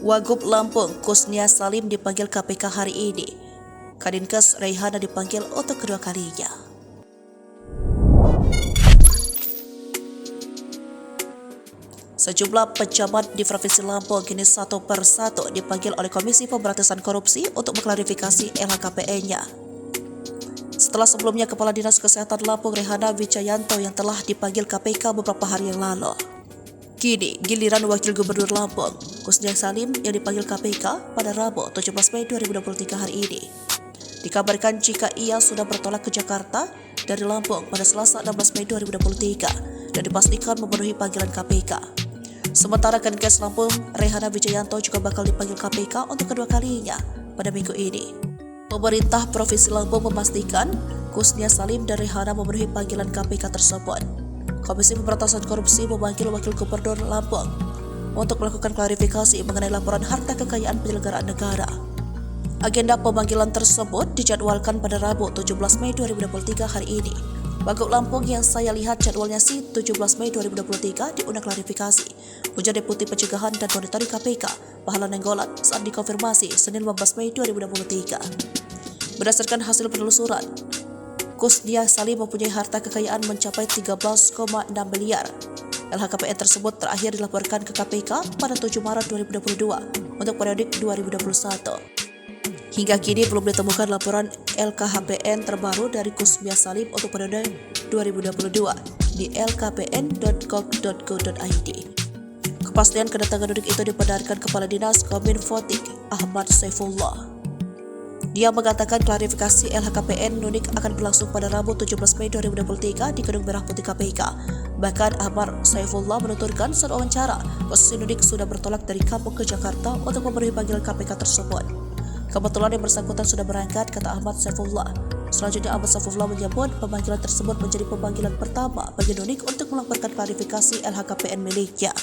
Wagub Lampung Kusnia Salim dipanggil KPK hari ini. Kadinkes Reihana dipanggil untuk kedua kalinya. Sejumlah pejabat di Provinsi Lampung kini satu persatu dipanggil oleh Komisi Pemberantasan Korupsi untuk mengklarifikasi LHKPN-nya. Setelah sebelumnya Kepala Dinas Kesehatan Lampung Reihana Wijayanto yang telah dipanggil KPK beberapa hari yang lalu. Kini giliran Wakil Gubernur Lampung Kusnia Salim yang dipanggil KPK pada Rabu 17 Mei 2023 hari ini. Dikabarkan jika ia sudah bertolak ke Jakarta dari Lampung pada Selasa 16 Mei 2023 dan dipastikan memenuhi panggilan KPK. Sementara Kadinkes Lampung Reihana Wijayanto juga bakal dipanggil KPK untuk kedua kalinya pada minggu ini. Pemerintah Provinsi Lampung memastikan Kusnia Salim dan Reihana memenuhi panggilan KPK tersebut. Komisi Pemberantasan Korupsi memanggil Wakil Gubernur Lampung untuk melakukan klarifikasi mengenai laporan harta kekayaan penyelenggaraan negara. Agenda pemanggilan tersebut dijadwalkan pada Rabu 17 Mei 2023 hari ini. Wagub Lampung yang saya lihat jadwalnya sih 17 Mei 2023 diundang klarifikasi. Ujar Deputi Pencegahan dan Monitoring KPK, Pahala Nenggolan, saat dikonfirmasi Senin 15 Mei 2023. Berdasarkan hasil penelusuran, Kusnia Salim mempunyai harta kekayaan mencapai 13,6 miliar. LHKPN tersebut terakhir dilaporkan ke KPK pada 7 Maret 2022 untuk periodik 2021. Hingga kini belum ditemukan laporan LKHPN terbaru dari Kusnia Salim untuk periode 2022 di lkpn.gov.go.id. Kepastian kedatangan Nunik itu dibenarkan Kepala Dinas Kominfotik Ahmad Saifullah. Dia mengatakan klarifikasi LHKPN Nunik akan berlangsung pada Rabu 17 Mei 2023 di Gedung Merah Putih KPK. Bahkan Ahmad Saifullah menuturkan saat wawancara, posisi Nunik sudah bertolak dari kampung ke Jakarta untuk memenuhi panggilan KPK tersebut. Kebetulan yang bersangkutan sudah berangkat, kata Ahmad Saifullah. Selanjutnya Ahmad Saifullah menyebut pemanggilan tersebut menjadi pemanggilan pertama bagi Nunik untuk melaporkan klarifikasi LHKPN miliknya.